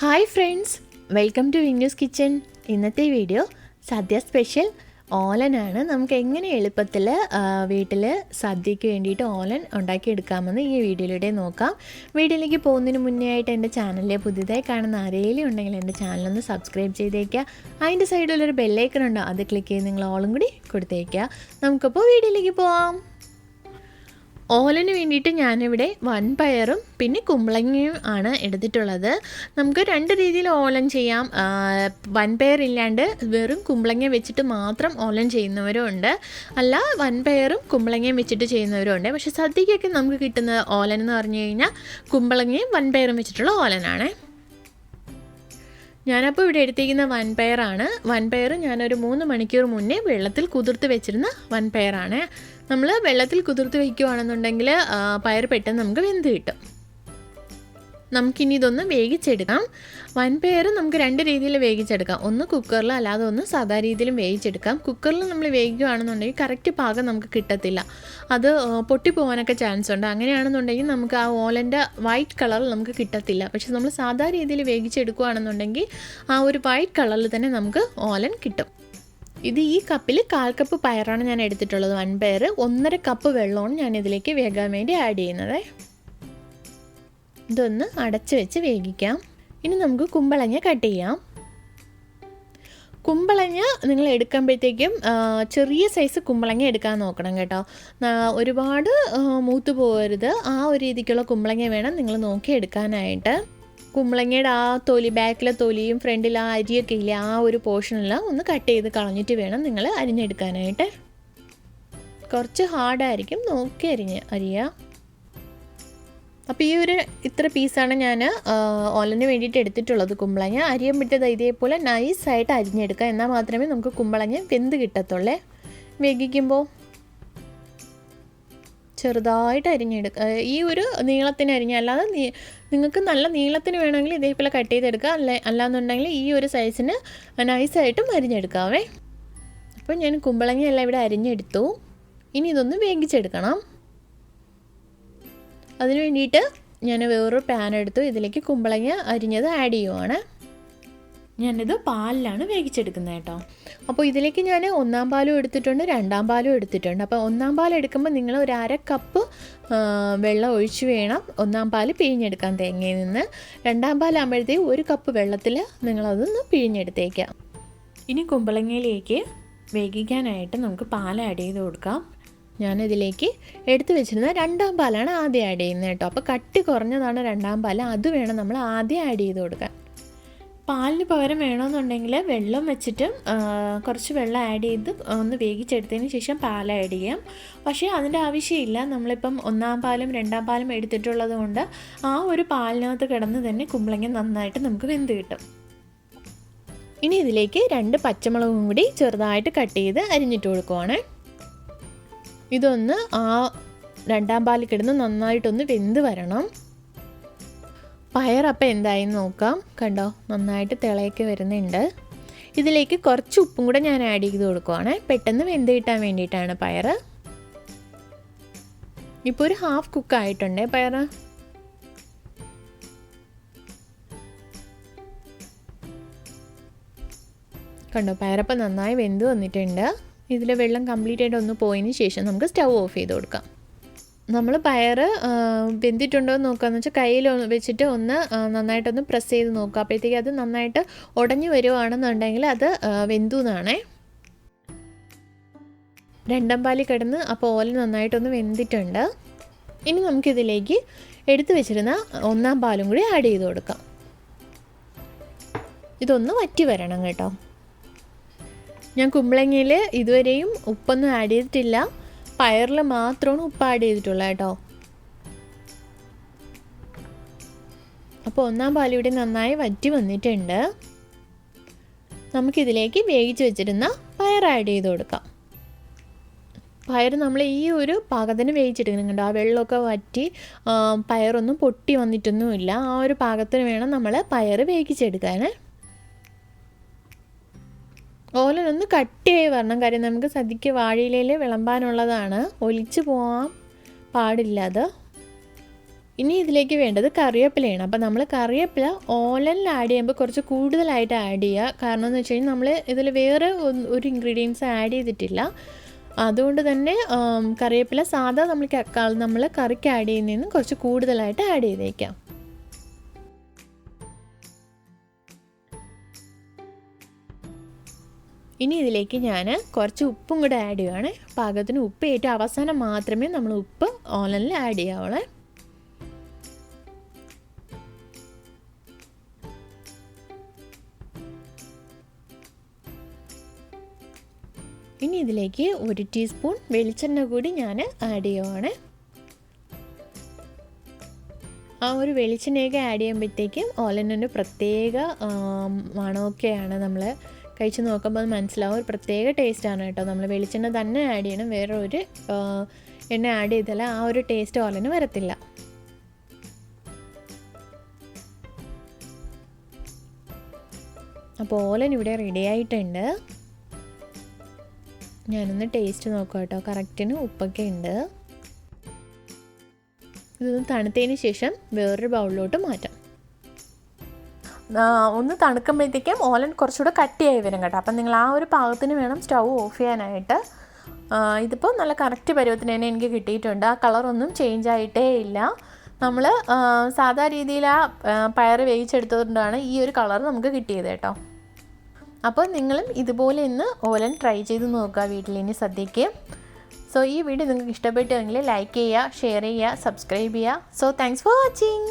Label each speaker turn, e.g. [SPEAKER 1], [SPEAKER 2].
[SPEAKER 1] Hi friends, welcome to Vinu's kitchen. ഇന്നത്തെ video sadya special ഓലനാണ്. നമുക്ക് എങ്ങനെ എളുപ്പത്തിൽ വീട്ടിൽ സദ്യയ്ക്ക് വേണ്ടിയിട്ട് ഓലൻ ഉണ്ടാക്കിയെടുക്കാമെന്ന് ഈ വീഡിയോയിലൂടെ നോക്കാം. വീഡിയോയിലേക്ക് പോകുന്നതിന് മുന്നേ ആയിട്ട് എൻ്റെ ചാനലിൽ പുതിയതായി കാണുന്ന ആരെങ്കിലും ഉണ്ടെങ്കിൽ എൻ്റെ ചാനലൊന്ന് സബ്സ്ക്രൈബ് ചെയ്തേക്കുക. അതിൻ്റെ സൈഡിലൊരു ബെല്ലൈക്കൺ ഉണ്ടോ, അത് ക്ലിക്ക് ചെയ്ത് നിങ്ങൾ ഓളും കൂടി കൊടുത്തേക്കുക. നമുക്കപ്പോൾ വീഡിയോയിലേക്ക് പോവാം. ഓലന് വേണ്ടിയിട്ട് ഞാനിവിടെ വൻപയറും പിന്നെ കുമ്പളങ്ങയും ആണ് എടുത്തിട്ടുള്ളത്. നമുക്ക് രണ്ട് രീതിയിൽ ഓലൻ ചെയ്യാം. വൻപയർ ഇല്ലാണ്ട് വെറും കുമ്പളങ്ങ വെച്ചിട്ട് മാത്രം ഓലൻ ചെയ്യുന്നവരും ഉണ്ട്, അല്ല വൻപയറും കുമ്പളങ്ങയും വെച്ചിട്ട് ചെയ്യുന്നവരും ഉണ്ട്. പക്ഷേ സദ്യക്കൊക്കെ നമുക്ക് കിട്ടുന്ന ഓലൻ എന്ന് പറഞ്ഞു കഴിഞ്ഞാൽ കുമ്പളങ്ങയും വൻപയറും വെച്ചിട്ടുള്ള ഓലനാണ്. ഞാനപ്പോൾ ഇവിടെ എടുത്തിരിക്കുന്ന വൻപയറാണ്. വൻപയർ ഞാനൊരു 3 മണിക്കൂർ മുന്നേ വെള്ളത്തിൽ കുതിർത്ത് വെച്ചിരുന്ന വൻപയറാണ്. നമ്മൾ വെള്ളത്തിൽ കുതിർത്ത് വയ്ക്കുകയാണെന്നുണ്ടെങ്കിൽ പയർ പെട്ടെന്ന് നമുക്ക് വെന്ത് കിട്ടും. നമുക്കിനി ഇതൊന്ന് വേവിച്ചെടുക്കാം. വൻപയർ നമുക്ക് രണ്ട് രീതിയിൽ വേവിച്ചെടുക്കാം. ഒന്ന് കുക്കറിൽ, അല്ലാതെ ഒന്ന് സാധാ രീതിയിലും വേവിച്ചെടുക്കാം. കുക്കറിൽ നമ്മൾ വേവിക്കുകയാണെന്നുണ്ടെങ്കിൽ കറക്റ്റ് പാകം നമുക്ക് കിട്ടത്തില്ല, അത് പൊട്ടിപ്പോകാനൊക്കെ ചാൻസ് ഉണ്ട്. അങ്ങനെയാണെന്നുണ്ടെങ്കിൽ നമുക്ക് ആ ഓലൻ്റെ വൈറ്റ് കളർ നമുക്ക് കിട്ടത്തില്ല. പക്ഷെ നമ്മൾ സാധാ രീതിയിൽ വേവിച്ചെടുക്കുകയാണെന്നുണ്ടെങ്കിൽ ആ ഒരു വൈറ്റ് കളറിൽ തന്നെ നമുക്ക് ഓലൻ കിട്ടും. ഇത് ഈ കപ്പിൽ 1/4 കപ്പ് പയറാണ് ഞാൻ എടുത്തിട്ടുള്ളത്. വൻപയർ 1.5 കപ്പ് വെള്ളമാണ് ഞാൻ ഇതിലേക്ക് വേകാൻ വേണ്ടി ആഡ് ചെയ്യുന്നത്. ഇതൊന്ന് അടച്ച് വെച്ച് വേവിക്കാം. ഇനി നമുക്ക് കുമ്പളങ്ങ കട്ട് ചെയ്യാം. കുമ്പളങ്ങ നിങ്ങൾ എടുക്കുമ്പോഴത്തേക്കും ചെറിയ സൈസ് കുമ്പളങ്ങ എടുക്കാൻ നോക്കണം കേട്ടോ. ഒരുപാട് മൂത്ത് പോകരുത്, ആ ഒരു രീതിക്കുള്ള കുമ്പളങ്ങ വേണം നിങ്ങൾ നോക്കി എടുക്കാനായിട്ട്. കുമ്പളങ്ങയുടെ ആ തൊലി, ബാക്കിലെ തൊലിയും ഫ്രണ്ടിൽ ആ അരിയൊക്കെ ഇല്ല, ആ ഒരു പോർഷനെല്ലാം ഒന്ന് കട്ട് ചെയ്ത് കളഞ്ഞിട്ട് വേണം നിങ്ങൾ അരിഞ്ഞെടുക്കാനായിട്ട്. കുറച്ച് ഹാർഡായിരിക്കും, നോക്കി അരിയുക. അപ്പോൾ ഈ ഇത്ര പീസാണ് ഞാൻ ഓലന് വേണ്ടിയിട്ട് എടുത്തിട്ടുള്ളത്. കുമ്പളങ്ങ അരിയുമ്പോഴത്തേത് ഇതേപോലെ നൈസായിട്ട് അരിഞ്ഞെടുക്കുക, എന്നാൽ മാത്രമേ നമുക്ക് കുമ്പളങ്ങ വെന്ത് കിട്ടത്തുള്ളേ. വേവിക്കുമ്പോൾ ചെറുതായിട്ട് അരിഞ്ഞെടുക്കുക, ഈ ഒരു നീളത്തിന് അരിഞ്ഞ, അല്ലാതെ നിങ്ങൾക്ക് നല്ല നീളത്തിന് വേണമെങ്കിൽ ഇതേപോലെ കട്ട് ചെയ്തെടുക്കുക, അല്ലാന്നുണ്ടെങ്കിൽ ഈ ഒരു സൈസിന് നൈസായിട്ടും അരിഞ്ഞെടുക്കാവേ. അപ്പോൾ ഞാൻ കുമ്പളങ്ങയെല്ലാം ഇവിടെ അരിഞ്ഞെടുത്തു. ഇനി ഇതൊന്ന് വേവിച്ചെടുക്കണം. അതിന് വേണ്ടിയിട്ട് ഞാൻ വേറൊരു പാൻ എടുത്തു, ഇതിലേക്ക് കുമ്പളങ്ങ അരിഞ്ഞത് ആഡ് ചെയ്യുവാണ്. ഞാനിത് പാലിലാണ് വേവിച്ചെടുക്കുന്നത് കേട്ടോ. അപ്പോൾ ഇതിലേക്ക് ഞാൻ 1-ാം പാലും എടുത്തിട്ടുണ്ട്, 2-ാം പാലും എടുത്തിട്ടുണ്ട്. അപ്പോൾ 1-ാം പാൽ എടുക്കുമ്പോൾ നിങ്ങൾ ഒരു 1/2 കപ്പ് വെള്ളം ഒഴിച്ച് വേണം 1-ാം പാൽ പിഴിഞ്ഞെടുക്കാൻ തേങ്ങയിൽ നിന്ന്. 2-ാം പാലാകുമ്പോഴത്തേക്ക് 1 കപ്പ് വെള്ളത്തിൽ നിങ്ങളതൊന്ന് പിഴിഞ്ഞെടുത്തേക്കാം. ഇനി കുമ്പളങ്ങയിലേക്ക് വേവിക്കാനായിട്ട് നമുക്ക് പാൽ ആഡ് ചെയ്ത് കൊടുക്കാം. ഞാനിതിലേക്ക് എടുത്തു വെച്ചിരുന്ന 2-ാം പാലാണ് ആദ്യം ആഡ് ചെയ്യുന്നത് കേട്ടോ. അപ്പോൾ കട്ടി കുറഞ്ഞതാണ് 2-ാം പാൽ, അത് വേണം നമ്മൾ ആദ്യം ആഡ് ചെയ്ത് കൊടുക്കാൻ. പാലിന് പകരം വേണമെന്നുണ്ടെങ്കിൽ വെള്ളം വെച്ചിട്ട് കുറച്ച് വെള്ളം ആഡ് ചെയ്ത് ഒന്ന് വേവിച്ചെടുത്തതിന് ശേഷം പാൽ ആഡ് ചെയ്യാം. പക്ഷേ അതിൻ്റെ ആവശ്യമില്ല. നമ്മളിപ്പം 1-ാം പാലും 2-ാം പാലും എടുത്തിട്ടുള്ളത് കൊണ്ട് ആ ഒരു പാലിനകത്ത് കിടന്ന് തന്നെ കുമ്പളങ്ങ നന്നായിട്ട് നമുക്ക് വെന്ത് കിട്ടും. ഇനി ഇതിലേക്ക് 2 പച്ചമുളകും കൂടി ചെറുതായിട്ട് കട്ട് ചെയ്ത് അരിഞ്ഞിട്ട് കൊടുക്കുവാണ്. ഇതൊന്ന് ആ 2-ാം പാലിൽ കിടന്ന് നന്നായിട്ടൊന്ന് വെന്ത് വരണം. പയറപ്പം എന്തായെന്ന് നോക്കാം. കണ്ടോ, നന്നായിട്ട് തിളയൊക്കെ വരുന്നുണ്ട്. ഇതിലേക്ക് കുറച്ച് ഉപ്പും കൂടെ ഞാൻ ആഡ് ചെയ്ത് കൊടുക്കുവാണ്, പെട്ടെന്ന് വെന്ത് കിട്ടാൻ വേണ്ടിയിട്ടാണ് പയർ. ഇപ്പോൾ ഒരു ഹാഫ് കുക്കായിട്ടുണ്ട് പയർ. കണ്ടോ, പയറപ്പം നന്നായി വെന്ത് വന്നിട്ടുണ്ട്. ഇതിൽ വെള്ളം കംപ്ലീറ്റ് ആയിട്ട് ഒന്ന് പോയതിന് ശേഷം നമുക്ക് സ്റ്റൗ ഓഫ് ചെയ്ത് കൊടുക്കാം. നമ്മൾ പയർ വെന്തിട്ടുണ്ടോ എന്ന് നോക്കുകയെന്ന് വെച്ചാൽ കയ്യിൽ വെച്ചിട്ട് ഒന്ന് നന്നായിട്ടൊന്ന് പ്രസ് ചെയ്ത് നോക്കുക. അപ്പോഴത്തേക്ക് അത് നന്നായിട്ട് ഉടഞ്ഞു വരുവാണെന്നുണ്ടെങ്കിൽ അത് വെന്തു എന്നാണേ. 2-ാം പാലിൽ കിടന്ന് അപ്പോൾ ഓല നന്നായിട്ടൊന്ന് വെന്തിട്ടുണ്ട്. ഇനി നമുക്കിതിലേക്ക് എടുത്തു വെച്ചിരുന്ന 1-ാം പാലും കൂടി ആഡ് ചെയ്ത് കൊടുക്കാം. ഇതൊന്ന് വറ്റി വരണം കേട്ടോ. ഞാൻ കുമ്പളങ്ങയിൽ ഇതുവരെയും ഉപ്പൊന്നും ആഡ് ചെയ്തിട്ടില്ല, പയറിൽ മാത്രമാണ് ഉപ്പ് ആഡ് ചെയ്തിട്ടുള്ളത് കേട്ടോ. അപ്പോൾ 1-ാം പാൽ ഇവിടെ നന്നായി വറ്റി വന്നിട്ടുണ്ട്. നമുക്കിതിലേക്ക് വേവിച്ച് വെച്ചിരുന്ന പയർ ആഡ് ചെയ്ത് കൊടുക്കാം. പയർ നമ്മൾ ഈ ഒരു പാകത്തിന് വേവിച്ചെടുക്കുന്നുണ്ട്. ആ വെള്ളമൊക്കെ വറ്റി പയറൊന്നും പൊട്ടി വന്നിട്ടൊന്നുമില്ല, ആ ഒരു പാകത്തിന് വേണം നമ്മൾ പയർ വേവിച്ചെടുക്കാൻ. ഓലനൊന്ന് കട്ടിയായി വരണം, കാര്യം നമുക്ക് സദ്യക്ക് വാഴയിലയിൽ വിളമ്പാനുള്ളതാണ്, ഒലിച്ച് പോകാൻ പാടില്ല അത്. ഇനി ഇതിലേക്ക് വേണ്ടത് കറിവേപ്പിലയാണ്. അപ്പോൾ നമ്മൾ കറിവേപ്പില ഓലനിൽ ആഡ് ചെയ്യുമ്പോൾ കുറച്ച് കൂടുതലായിട്ട് ആഡ് ചെയ്യുക. കാരണം എന്ന് വെച്ച് കഴിഞ്ഞാൽ നമ്മൾ ഇതിൽ വേറെ ഒരു ഇൻഗ്രീഡിയൻസ് ആഡ് ചെയ്തിട്ടില്ല. അതുകൊണ്ട് തന്നെ കറിവേപ്പില സാധാ നമ്മൾ കറിക്ക് ആഡ് ചെയ്യുന്നതിന് കുറച്ച് കൂടുതലായിട്ട് ആഡ് ചെയ്തേക്കാം. ഇനി ഇതിലേക്ക് ഞാൻ കുറച്ച് ഉപ്പും കൂടെ ആഡ് ചെയ്യുകയാണ്. പാകത്തിന് ഉപ്പ് ഏറ്റവും അവസാനം മാത്രമേ നമ്മൾ ഉപ്പ് ഓലനിൽ ആഡ് ചെയ്യാവുള്ളൂ. ഇനി ഇതിലേക്ക് 1 ടീസ്പൂൺ വെളിച്ചെണ്ണ കൂടി ഞാൻ ആഡ് ചെയ്യുവാണ്. ആ ഒരു വെളിച്ചെണ്ണയൊക്കെ ആഡ് ചെയ്യുമ്പോഴത്തേക്കും ഓലനൊരു പ്രത്യേക മണമൊക്കെയാണ്. നമ്മൾ കഴിച്ച് നോക്കുമ്പോൾ അത് മനസ്സിലാവും. ഒരു പ്രത്യേക ടേസ്റ്റാണ് കേട്ടോ. നമ്മൾ വെളിച്ചെണ്ണ തന്നെ ആഡ് ചെയ്യണം. വേറെ ഒരു എണ്ണ ആഡ് ചെയ്താൽ ആ ഒരു ടേസ്റ്റ് ഓലന് വരത്തില്ല. അപ്പോൾ ഓലൻ ഇവിടെ റെഡി ആയിട്ടുണ്ട്. ഞാനൊന്ന് ടേസ്റ്റ് നോക്കാം കേട്ടോ. കറക്റ്റിന് ഉപ്പൊക്കെ ഉണ്ട്. ഇതൊന്ന് തണുത്തതിന് ശേഷം വേറൊരു ബൗളിലോട്ട് മാറ്റാം. ഒന്ന് തണുക്കുമ്പോഴത്തേക്കും ഓലൻ കുറച്ചുകൂടെ കട്ടിയായി വരും കേട്ടോ. അപ്പം നിങ്ങൾ ആ ഒരു പാകത്തിന് വേണം സ്റ്റൗ ഓഫ് ചെയ്യാനായിട്ട്. ഇതിപ്പോൾ നല്ല കറക്റ്റ് പരുവത്തിന് തന്നെ എനിക്ക് കിട്ടിയിട്ടുണ്ട്. ആ കളറൊന്നും ചേഞ്ച് ആയിട്ടേ ഇല്ല. നമ്മൾ സാധാ രീതിയിൽ ആ പയർ വേവിച്ചെടുത്തതുകൊണ്ടാണ് ഈ ഒരു കളർ നമുക്ക് കിട്ടിയത് കേട്ടോ. അപ്പോൾ നിങ്ങളും ഇതുപോലെ ഇന്ന് ഓലൻ ട്രൈ ചെയ്ത് നോക്കുക വീട്ടിലിനി സദ്യയ്ക്ക്. സോ ഈ വീഡിയോ നിങ്ങൾക്ക് ഇഷ്ടപ്പെട്ടുവെങ്കിൽ ലൈക്ക് ചെയ്യുക, ഷെയർ ചെയ്യുക, സബ്സ്ക്രൈബ് ചെയ്യുക. So thanks for watching.